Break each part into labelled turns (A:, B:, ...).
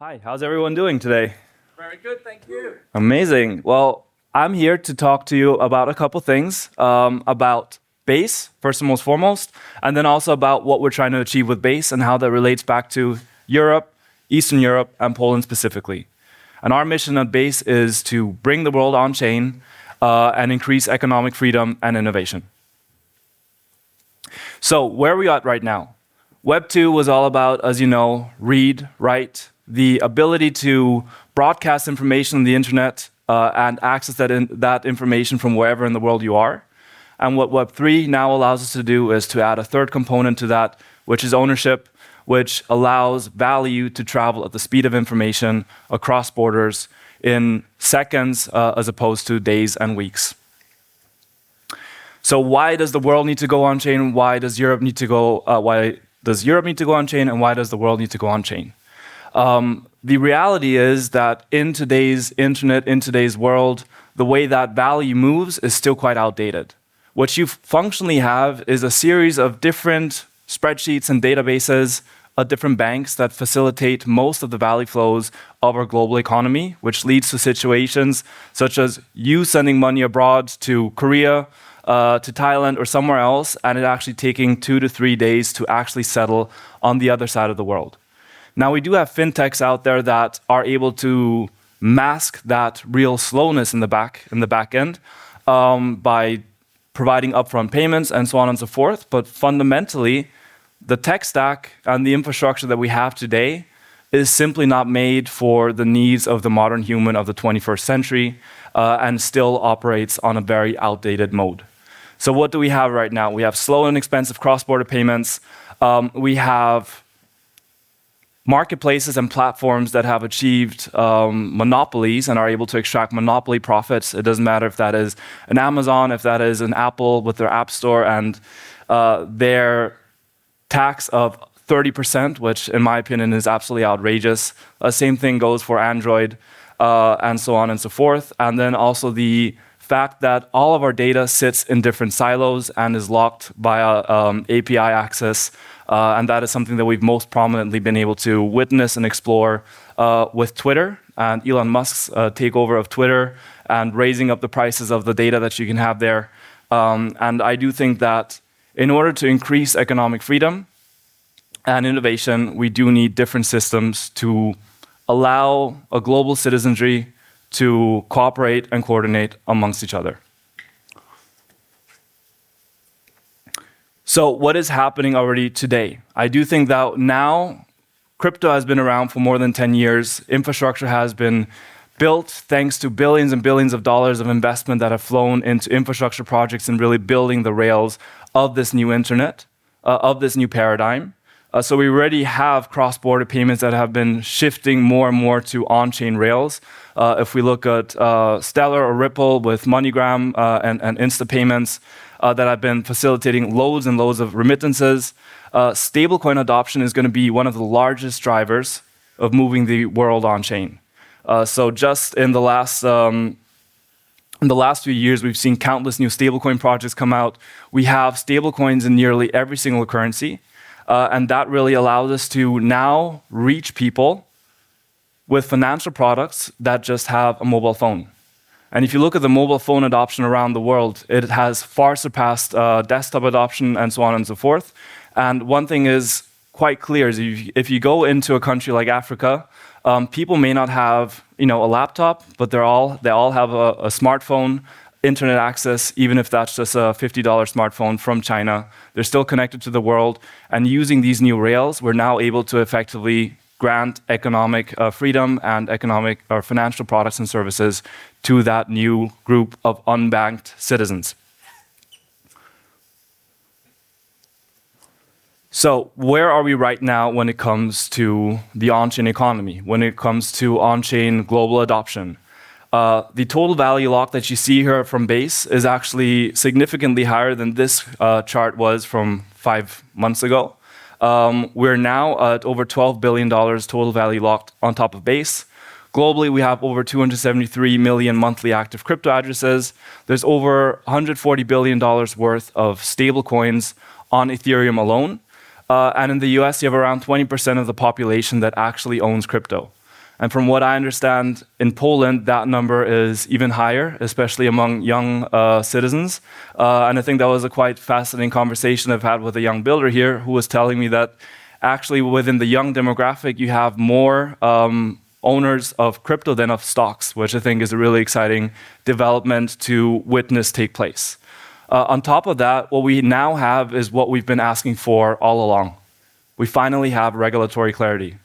A: Hi, how's everyone doing today?
B: Very good, thank you.
A: Amazing. Well, I'm here to talk to you about a couple things about Base, first and most foremost, and then also about what we're trying to achieve with Base and how that relates back to Europe, Eastern Europe, and Poland specifically. And our mission at Base is to bring the world on chain and increase economic freedom and innovation. So, where are we at right now? Web 2 was all about, as you know, read, write, the ability to broadcast information on the internet and access that information from wherever in the world you are. And what Web 3 now allows us to do is to add a third component to that, which is ownership, which allows value to travel at the speed of information across borders in seconds as opposed to days and weeks. So why does the world need to go on chain? Why does Europe need to go? Why does Europe need to go on chain? And why does the world need to go on chain? The reality is that in today's internet, in today's world, the way that value moves is still quite outdated. What you functionally have is a series of different spreadsheets and databases at different banks that facilitate most of the value flows of our global economy, which leads to situations such as you sending money abroad to Korea, to Thailand or somewhere else, and it actually taking 2 to 3 days to actually settle on the other side of the world. Now, we do have fintechs out there that are able to mask that real slowness in the back end by providing upfront payments and so on and so forth. But fundamentally, the tech stack and the infrastructure that we have today is simply not made for the needs of the modern human of the 21st century and still operates on a very outdated mode. So what do we have right now? We have slow and expensive cross-border payments. We have marketplaces and platforms that have achieved monopolies and are able to extract monopoly profits. It doesn't matter if that is an Amazon, if that is an Apple with their App Store and their tax of 30%, which in my opinion is absolutely outrageous. Same thing goes for Android and so on and so forth. And then also the fact that all of our data sits in different silos and is locked via API access. And that is something that we've most prominently been able to witness and explore with Twitter and Elon Musk's takeover of Twitter and raising up the prices of the data that you can have there. And I do think that in order to increase economic freedom and innovation, we do need different systems to allow a global citizenry to cooperate and coordinate amongst each other. So what is happening already today? I do think that now crypto has been around for more than 10 years. Infrastructure has been built thanks to billions and billions of dollars of investment that have flown into infrastructure projects and really building the rails of this new internet, of this new paradigm. So we already have cross-border payments that have been shifting more and more to on-chain rails. If we look at Stellar or Ripple with MoneyGram and Insta payments, that have been facilitating loads and loads of remittances. Stablecoin adoption is going to be one of the largest drivers of moving the world on chain. So just in the last few years, we've seen countless new stablecoin projects come out. We have stablecoins in nearly every single currency, and that really allows us to now reach people with financial products that just have a mobile phone. And if you look at the mobile phone adoption around the world, it has far surpassed desktop adoption and so on and so forth. And one thing is quite clear is if you go into a country like Africa, people may not have a laptop, but they all have a smartphone, internet access, even if that's just a $50 smartphone from China. They're still connected to the world. And using these new rails, we're now able to effectively grant economic freedom and economic or financial products and services to that new group of unbanked citizens. So where are we right now when it comes to the on-chain economy, when it comes to on-chain global adoption? The total value lock that you see here from Base is actually significantly higher than this chart was from 5 months ago. We're now at over $12 billion total value locked on top of Base. Globally, we have over 273 million monthly active crypto addresses. There's over $140 billion worth of stable coins on Ethereum alone. And in the US, you have around 20% of the population that actually owns crypto. And from what I understand, in Poland, that number is even higher, especially among young citizens. And I think that was a quite fascinating conversation I've had with a young builder here who was telling me that actually within the young demographic, you have more owners of crypto than of stocks, which I think is a really exciting development to witness take place. On top of that, what we now have is what we've been asking for all along. We finally have regulatory clarity.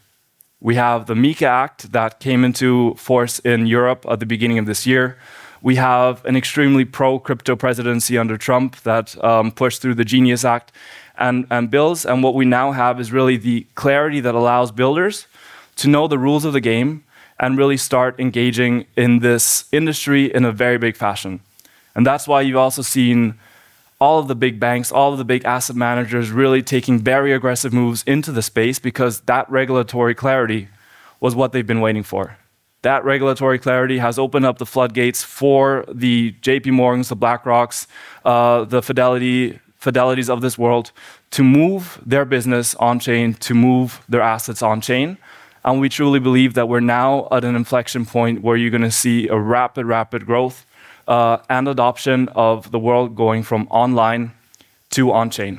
A: We have the MiCA Act that came into force in Europe at the beginning of this year. We have an extremely pro-crypto presidency under Trump that pushed through the Genius Act and bills. And what we now have is really the clarity that allows builders to know the rules of the game and really start engaging in this industry in a very big fashion. And that's why you've also seen all of the big banks, all of the big asset managers really taking very aggressive moves into the space because that regulatory clarity was what they've been waiting for. That regulatory clarity has opened up the floodgates for the JP Morgans, the BlackRocks, the Fidelities of this world to move their business on-chain, to move their assets on-chain. And we truly believe that we're now at an inflection point where you're going to see a rapid growth and adoption of the world going from online to on-chain.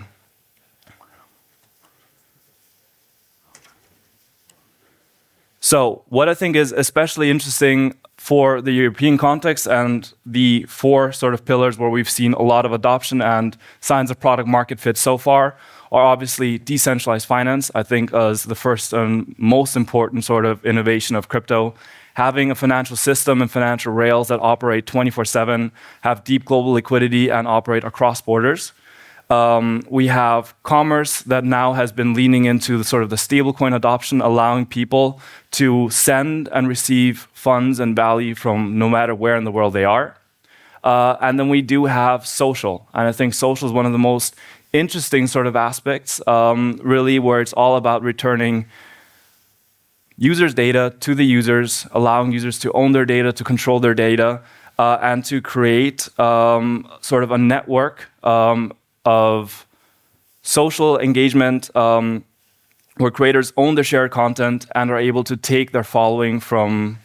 A: So what I think is especially interesting for the European context and the four sort of pillars where we've seen a lot of adoption and signs of product market fit so far are obviously decentralized finance, I think as the first and most important sort of innovation of crypto. Having a financial system and financial rails that operate 24/7, have deep global liquidity and operate across borders. We have commerce that now has been leaning into the sort of the stablecoin adoption, allowing people to send and receive funds and value from no matter where in the world they are. And then we do have social. And I think social is one of the most interesting sort of aspects, really, where it's all about returning users' data to the users, allowing users to own their data, to control their data, and to create sort of a network of social engagement where creators own their shared content and are able to take their following from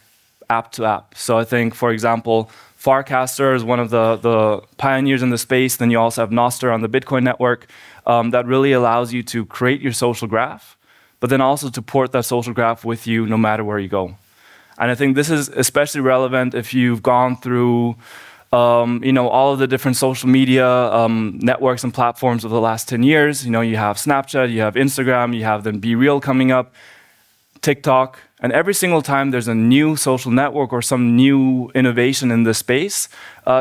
A: app to app. So I think, for example, Farcaster is one of the pioneers in the space. Then you also have Nostr on the Bitcoin network that really allows you to create your social graph, but then also to port that social graph with you no matter where you go. And I think this is especially relevant if you've gone through all of the different social media networks and platforms of the last 10 years. You have Snapchat, you have Instagram, you have then Be Real coming up, TikTok. And every single time there's a new social network or some new innovation in this space,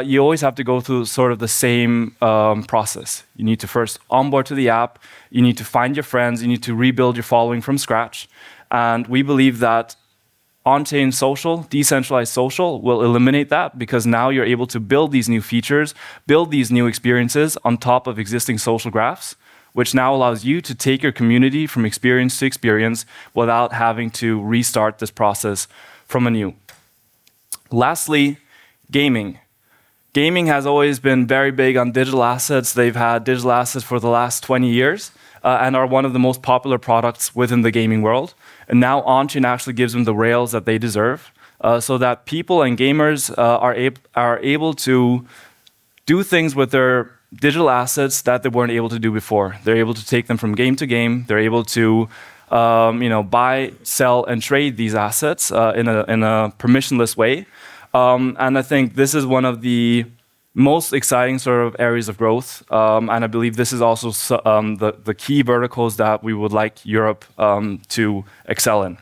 A: you always have to go through sort of the same process. You need to first onboard to the app, you need to find your friends, you need to rebuild your following from scratch. And we believe that on-chain social, decentralized social, will eliminate that because now you're able to build these new features, build these new experiences on top of existing social graphs, which now allows you to take your community from experience to experience without having to restart this process from anew. Lastly, gaming. Gaming has always been very big on digital assets. They've had digital assets for the last 20 years and are one of the most popular products within the gaming world. And now Onchain actually gives them the rails that they deserve so that people and gamers are able to do things with their digital assets that they weren't able to do before. They're able to take them from game to game. They're able to buy, sell, and trade these assets in a permissionless way. And I think this is one of the most exciting sort of areas of growth. And I believe this is also the key verticals that we would like Europe to excel in.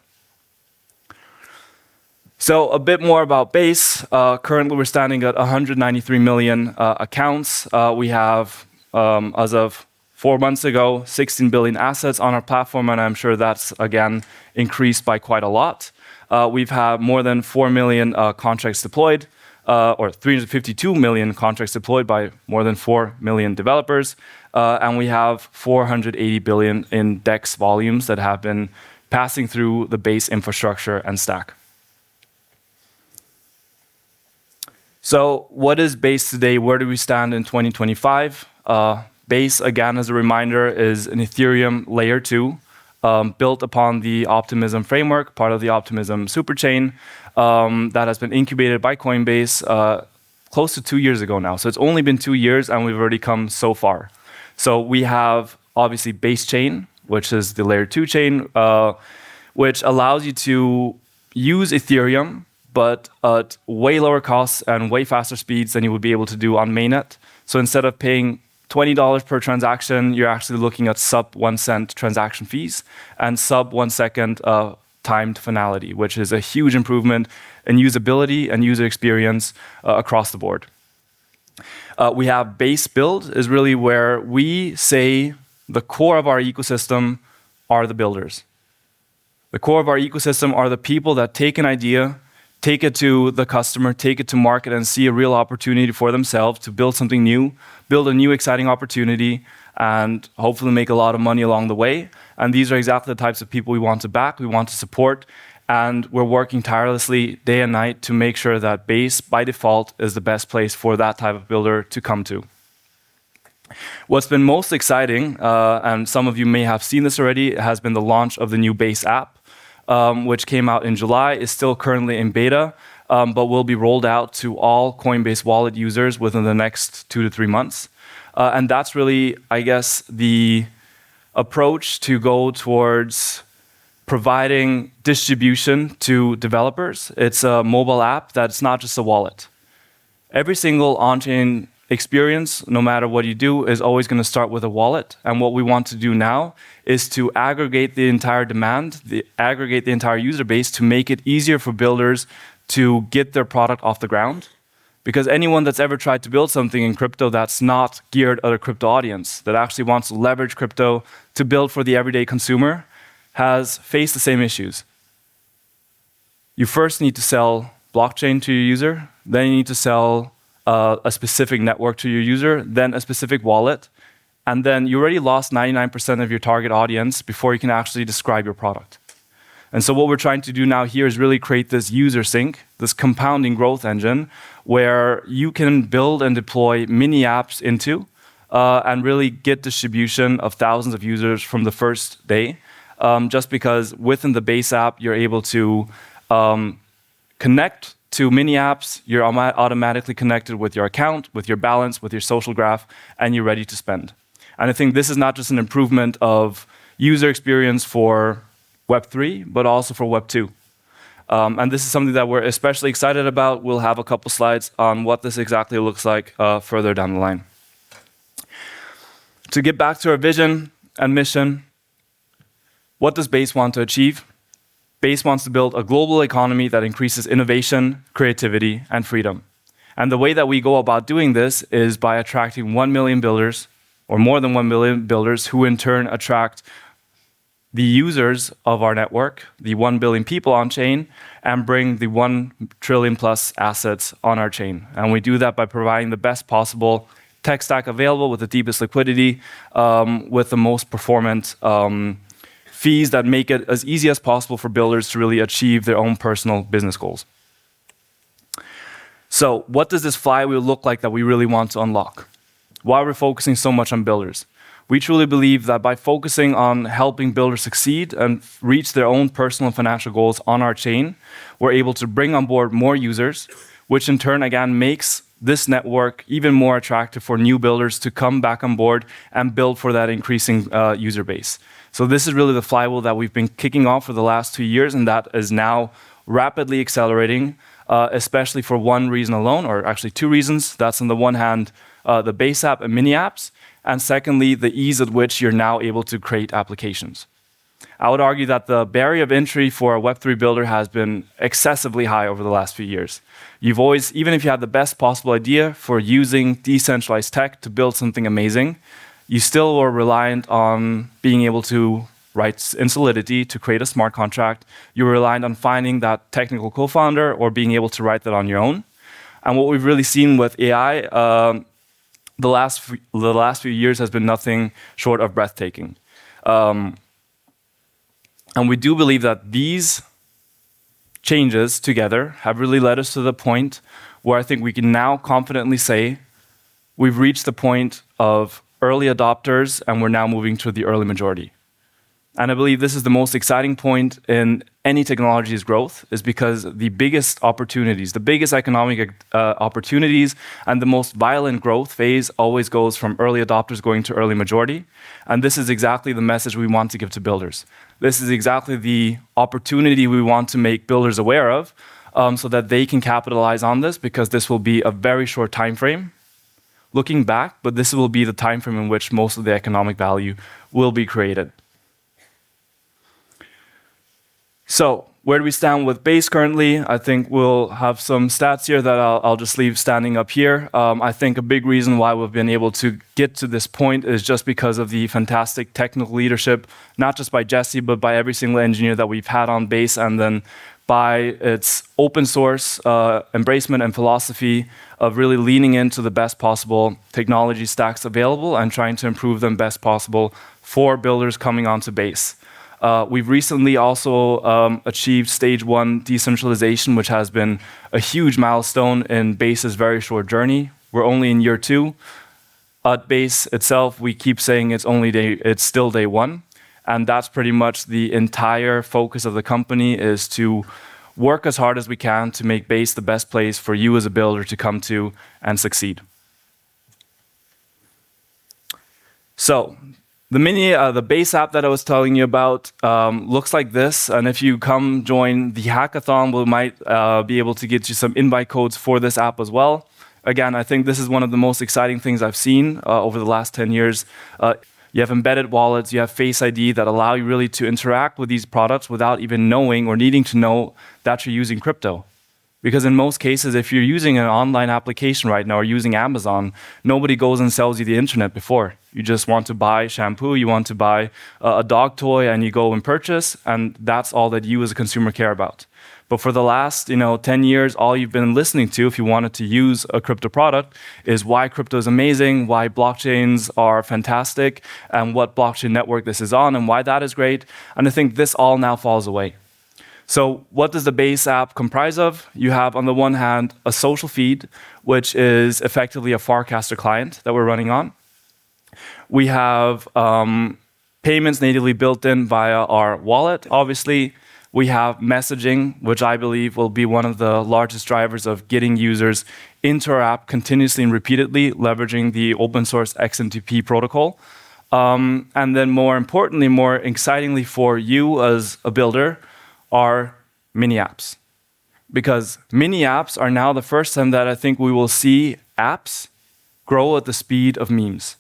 A: So a bit more about Base. Currently, we're standing at 193 million accounts. We have, as of 4 months ago, 16 billion assets on our platform, and I'm sure that's, again, increased by quite a lot. We've had more than 4 million contracts deployed, or 352 million contracts deployed by more than 4 million developers, and we have 480 billion in DEX volumes that have been passing through the Base infrastructure and stack. So what is Base today? Where do we stand in 2025? Base, again, as a reminder, is an Ethereum layer 2 built upon the Optimism framework, part of the Optimism superchain, that has been incubated by Coinbase close to 2 years ago now. So it's only been 2 years, and we've already come so far. So we have obviously base chain, which is the layer 2 chain, which allows you to use Ethereum, but at way lower costs and way faster speeds than you would be able to do on mainnet. So instead of paying $20 per transaction, you're actually looking at sub 1 cent transaction fees and sub 1 second timed finality, which is a huge improvement in usability and user experience across the board. We have base build is really where we say the core of our ecosystem are the builders. The core of our ecosystem are the people that take an idea, take it to the customer, take it to market, and see a real opportunity for themselves to build something new, build a new exciting opportunity, and hopefully make a lot of money along the way. And these are exactly the types of people we want to back, we want to support, and we're working tirelessly day and night to make sure that Base, by default, is the best place for that type of builder to come to. What's been most exciting, and some of you may have seen this already, has been the launch of the new Base app, which came out in July, is still currently in beta, but will be rolled out to all Coinbase wallet users within the next 2 to 3 months. And that's really, I guess, the approach to go towards providing distribution to developers. It's a mobile app that's not just a wallet. Every single on-chain experience, no matter what you do, is always going to start with a wallet. And what we want to do now is to aggregate the entire demand, aggregate the entire user base to make it easier for builders to get their product off the ground. Because anyone that's ever tried to build something in crypto that's not geared at a crypto audience, that actually wants to leverage crypto to build for the everyday consumer, has faced the same issues. You first need to sell blockchain to your user, then you need to sell a specific network to your user, then a specific wallet, and then you already lost 99% of your target audience before you can actually describe your product. And so what we're trying to do now here is really create this user sync, this compounding growth engine, where you can build and deploy mini apps into and really get distribution of thousands of users from the first day. Just because within the Base app, you're able to connect to mini apps, you're automatically connected with your account, with your balance, with your social graph, and you're ready to spend. And I think this is not just an improvement of user experience for Web3, but also for Web2. And this is something that we're especially excited about. We'll have a couple slides on what this exactly looks like further down the line. To get back to our vision and mission, what does Base want to achieve? Base wants to build a global economy that increases innovation, creativity, and freedom. And the way that we go about doing this is by attracting 1 million builders, or more than 1 million builders, who in turn attract the users of our network, the 1 billion people on chain, and bring the 1 trillion plus assets on our chain. And we do that by providing the best possible tech stack available with the deepest liquidity, with the most performant fees that make it as easy as possible for builders to really achieve their own personal business goals. So what does this flywheel look like that we really want to unlock? Why we're focusing so much on builders? We truly believe that by focusing on helping builders succeed and reach their own personal and financial goals on our chain, we're able to bring on board more users, which in turn, again, makes this network even more attractive for new builders to come back on board and build for that increasing user base. So this is really the flywheel that we've been kicking off for the last 2 years, and that is now rapidly accelerating, especially for one reason alone, or actually 2 reasons. That's on the one hand, the Base app and mini apps, and secondly, the ease at which you're now able to create applications. I would argue that the barrier of entry for a Web3 builder has been excessively high over the last few years. You've always, even if you had the best possible idea for using decentralized tech to build something amazing, you still were reliant on being able to write in Solidity to create a smart contract. You were reliant on finding that technical co-founder or being able to write that on your own. And what we've really seen with AI, the last few years has been nothing short of breathtaking. And we do believe that these changes together have really led us to the point where I think we can now confidently say we've reached the point of early adopters and we're now moving to the early majority. And I believe this is the most exciting point in any technology's growth, is because the biggest opportunities, the biggest economic opportunities, and the most violent growth phase always goes from early adopters going to early majority. And this is exactly the message we want to give to builders. This is exactly the opportunity we want to make builders aware of, so that they can capitalize on this, because this will be a very short time frame looking back, but this will be the time frame in which most of the economic value will be created. So, where do we stand with base currently? I think we'll have some stats here that I'll just leave standing up here. I think a big reason why we've been able to get to this point is just because of the fantastic technical leadership, not just by Jesse, but by every single engineer that we've had on base, and then by its open source embracement and philosophy of really leaning into the best possible technology stacks available and trying to improve them best possible for builders coming onto base. We've recently also achieved stage 1 decentralization, which has been a huge milestone in Base's very short journey. We're only in year 2. At Base itself, we keep saying it's still day 1. And that's pretty much the entire focus of the company, is to work as hard as we can to make Base the best place for you as a builder to come to and succeed. So, the base app that I was telling you about looks like this, and if you come join the hackathon, we might be able to get you some invite codes for this app as well. Again, I think this is one of the most exciting things I've seen over the last 10 years. You have embedded wallets, you have Face ID that allow you really to interact with these products without even knowing or needing to know that you're using crypto. Because in most cases, if you're using an online application right now or using Amazon, nobody goes and sells you the internet before. You just want to buy shampoo, you want to buy a dog toy, and you go and purchase, and that's all that you as a consumer care about. But for the last 10 years, all you've been listening to, if you wanted to use a crypto product, is why crypto is amazing, why blockchains are fantastic, and what blockchain network this is on, and why that is great. And I think this all now falls away. So what does the Base app comprise of? You have, on the one hand, a social feed, which is effectively a Farcaster client that we're running on. We have payments natively built in via our wallet, obviously. We have messaging, which I believe will be one of the largest drivers of getting users into our app continuously and repeatedly, leveraging the open source XMPP protocol. And then more importantly, more excitingly for you as a builder, are mini apps. Because mini apps are now the first time that I think we will see apps grow at the speed of memes.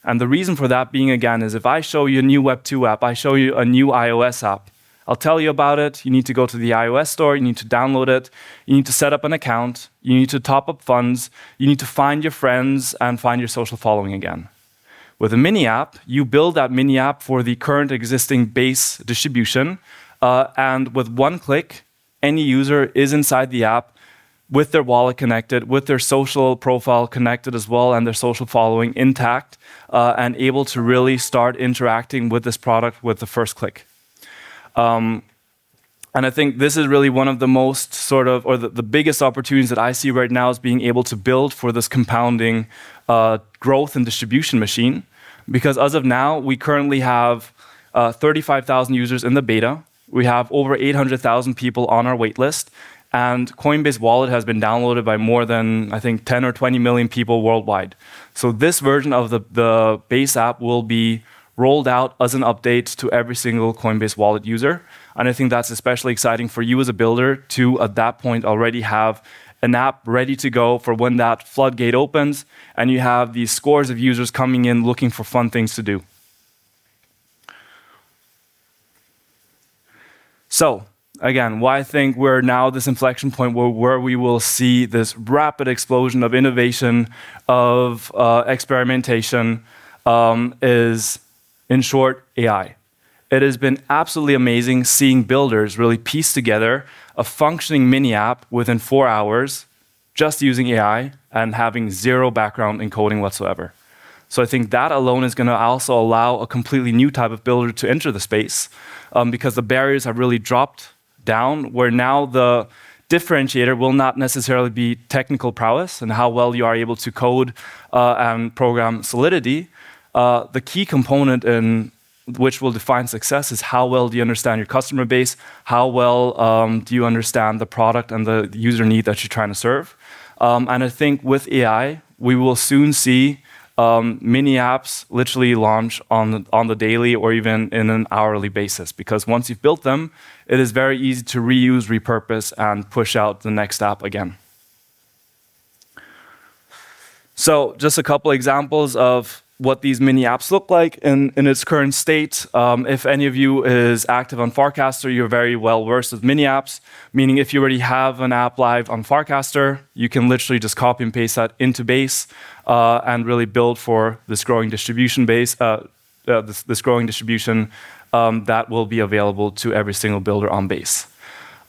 A: And the reason for that being, again, is if I show you a new Web 2 app, I show you a new iOS app, I'll tell you about it. You need to go to the iOS store, you need to download it, you need to set up an account, you need to top up funds, you need to find your friends and find your social following again. With a mini app, you build that mini app for the current existing Base distribution, and with one click, any user is inside the app with their wallet connected, with their social profile connected as well, and their social following intact, and able to really start interacting with this product with the first click. And I think this is really one of the most the biggest opportunities that I see right now, is being able to build for this compounding growth and distribution machine. Because as of now, we currently have 35,000 users in the beta. We have over 800,000 people on our waitlist, and Coinbase Wallet has been downloaded by more than, I think, 10 or 20 million people worldwide. So this version of the Base app will be rolled out as an update to every single Coinbase Wallet user. And I think that's especially exciting for you as a builder to, at that point, already have an app ready to go for when that floodgate opens, and you have these scores of users coming in looking for fun things to do. So, again, why I think we're now at this inflection point where we will see this rapid explosion of innovation, of experimentation, is, in short, AI. It has been absolutely amazing seeing builders really piece together a functioning mini app within 4 hours, just using AI and having zero background in coding whatsoever. So I think that alone is going to also allow a completely new type of builder to enter the space, because the barriers have really dropped down, where now the differentiator will not necessarily be technical prowess and how well you are able to code and program Solidity. The key component in which will define success is how well do you understand your customer base, how well do you understand the product and the user need that you're trying to serve. And I think with AI, we will soon see mini apps literally launch on the daily or even in an hourly basis, because once you've built them, it is very easy to reuse, repurpose, and push out the next app again. So just a couple examples of what these mini apps look like in its current state. If any of you is active on Farcaster, you're very well versed with mini apps, meaning if you already have an app live on Farcaster, you can literally just copy and paste that into Base and really build for this growing distribution base, this growing distribution that will be available to every single builder on Base.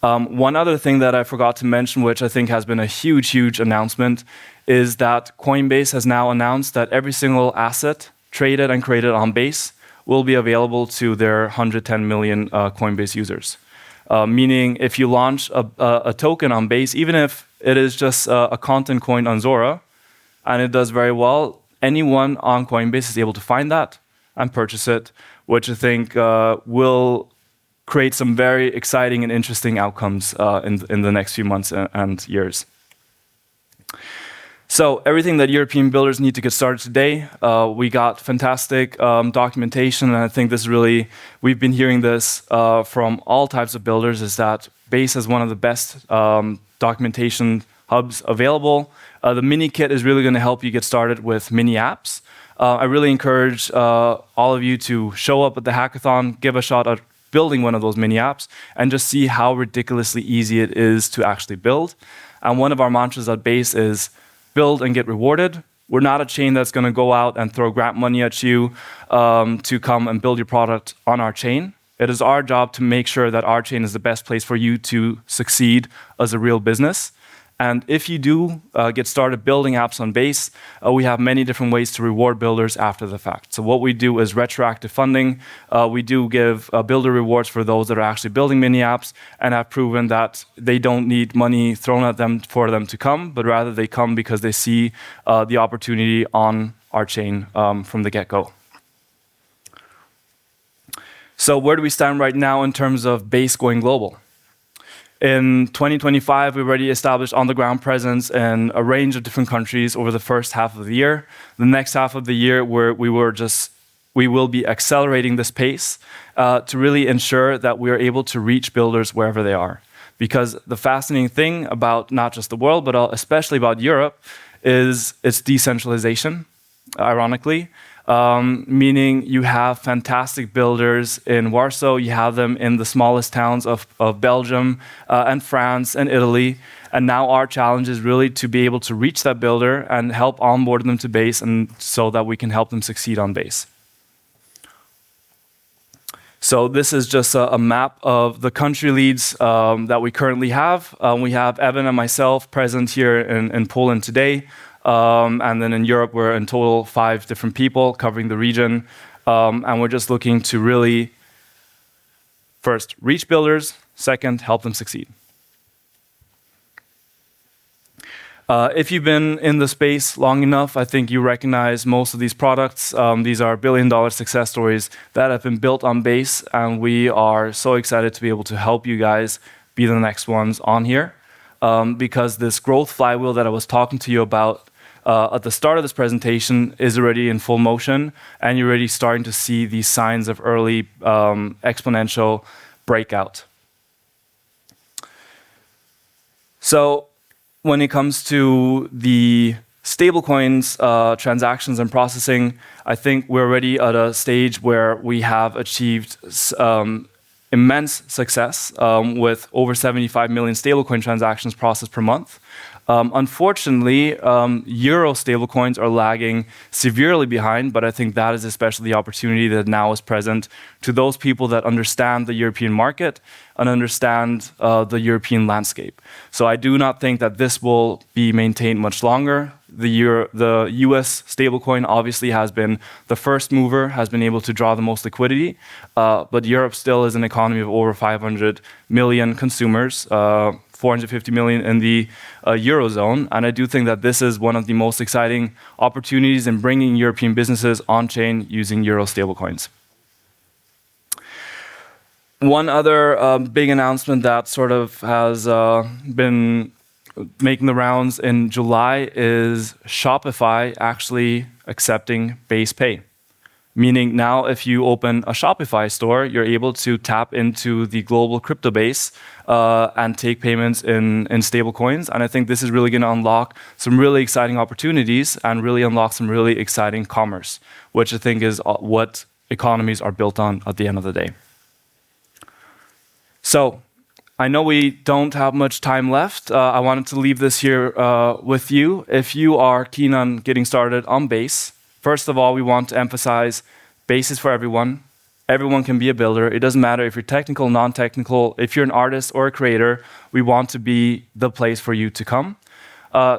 A: One other thing that I forgot to mention, which I think has been a huge, huge announcement, is that Coinbase has now announced that every single asset traded and created on Base will be available to their 110 million Coinbase users. Meaning if you launch a token on Base, even if it is just a content coin on Zora, and it does very well, anyone on Coinbase is able to find that and purchase it, which I think will create some very exciting and interesting outcomes in the next few months and years. So everything that European builders need to get started today, we got fantastic documentation, and I think this really, we've been hearing this from all types of builders, is that Base is one of the best documentation hubs available. The mini kit is really going to help you get started with mini apps. I really encourage all of you to show up at the hackathon, give a shot at building one of those mini apps, and just see how ridiculously easy it is to actually build. And one of our mantras at Base is build and get rewarded. We're not a chain that's going to go out and throw grant money at you to come and build your product on our chain. It is our job to make sure that our chain is the best place for you to succeed as a real business. And if you do get started building apps on Base, we have many different ways to reward builders after the fact. So what we do is retroactive funding. We do give builder rewards for those that are actually building mini apps and have proven that they don't need money thrown at them for them to come, but rather they come because they see the opportunity on our chain from the get-go. So where do we stand right now in terms of Base going global? In 2025, we already established on-the-ground presence in a range of different countries over the first half of the year. The next half of the year, we will be accelerating this pace to really ensure that we are able to reach builders wherever they are. Because the fascinating thing about not just the world, but especially about Europe, is its decentralization, ironically. Meaning you have fantastic builders in Warsaw, you have them in the smallest towns of Belgium and France and Italy. And now our challenge is really to be able to reach that builder and help onboard them to Base, and so that we can help them succeed on Base. So this is just a map of the country leads that we currently have. We have Evan and myself present here in Poland today. And then in Europe, we're in total 5 different people covering the region. And we're just looking to really, first, reach builders, second, help them succeed. If you've been in the space long enough, I think you recognize most of these products. These are billion-dollar success stories that have been built on Base, and we are so excited to be able to help you guys be the next ones on here. Because this growth flywheel that I was talking to you about at the start of this presentation is already in full motion, and you're already starting to see these signs of early exponential breakout. So when it comes to the stablecoins transactions and processing, I think we're already at a stage where we have achieved immense success with over 75 million stablecoin transactions processed per month. Unfortunately, Euro stablecoins are lagging severely behind, but I think that is especially the opportunity that now is present to those people that understand the European market and understand the European landscape. So I do not think that this will be maintained much longer. The US stablecoin obviously has been the first mover, has been able to draw the most liquidity, but Europe still is an economy of over 500 million consumers, 450 million in the Eurozone. And I do think that this is one of the most exciting opportunities in bringing European businesses on-chain using Euro stablecoins. One other big announcement that sort of has been making the rounds in July is Shopify actually accepting base pay. Meaning now if you open a Shopify store, you're able to tap into the global crypto base and take payments in stable coins. And I think this is really going to unlock some really exciting opportunities and really unlock some really exciting commerce, which I think is what economies are built on at the end of the day. So I know we don't have much time left. I wanted to leave this here with you. If you are keen on getting started on Base, first of all, we want to emphasize Base is for everyone. Everyone can be a builder. It doesn't matter if you're technical, non-technical. If you're an artist or a creator, we want to be the place for you to come.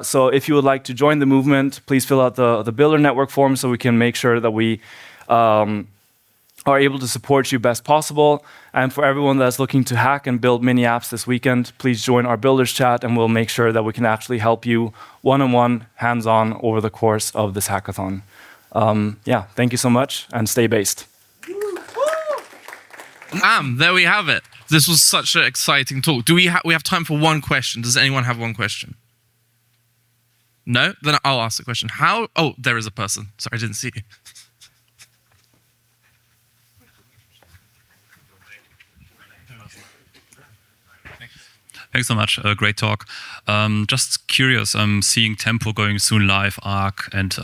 A: So if you would like to join the movement, please fill out the Builder Network form so we can make sure that we are able to support you best possible. And for everyone that's looking to hack and build mini apps this weekend, please join our builders chat and we'll make sure that we can actually help you one-on-one, hands-on over the course of this hackathon. Yeah, thank you so much and stay based.
B: There we have it. This was such an exciting talk. Do we have time for one question? Does anyone have one question? No? Then I'll ask the question. Oh, there is a person. Sorry, I didn't see you.
C: Thanks so much. Great talk. Just curious, seeing Tempo going soon live, Arc, and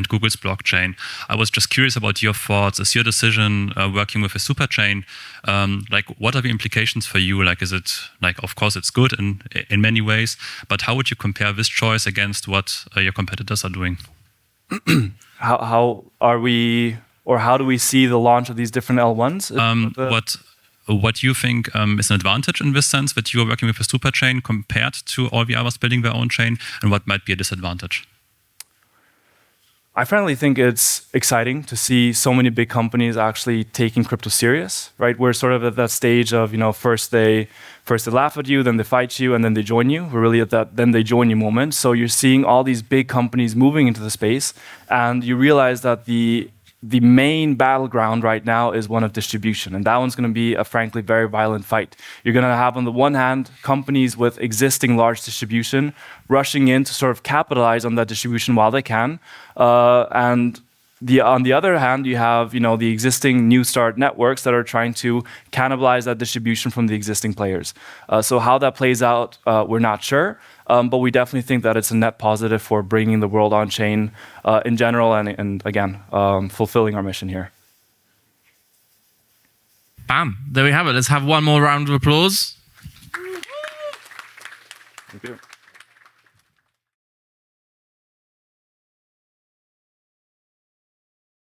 C: Google's blockchain. I was just curious about your thoughts. Is your decision working with a super chain? Like, what are the implications for you? Like, is it like, of course, it's good in many ways, but how would you compare this choice against what your competitors are doing?
A: How are we, or how do we see the launch of these different L1s?
C: What do you think is an advantage in this sense that you are working with a super chain compared to all the others building their own chain, and what might be a disadvantage?
A: I frankly think it's exciting to see so many big companies actually taking crypto serious, right? We're sort of at that stage of, first they laugh at you, then they fight you, and then they join you. We're really at that then they join you moment. So you're seeing all these big companies moving into the space, and you realize that the main battleground right now is one of distribution. And that one's going to be a frankly very violent fight. You're going to have on the one hand companies with existing large distribution rushing in to sort of capitalize on that distribution while they can. And on the other hand, you have the existing new start networks that are trying to cannibalize that distribution from the existing players. So how that plays out, we're not sure. But we definitely think that it's a net positive for bringing the world on chain in general and again, fulfilling our mission here.
B: Bam, there we have it. Let's have one more round of applause.
A: Thank you.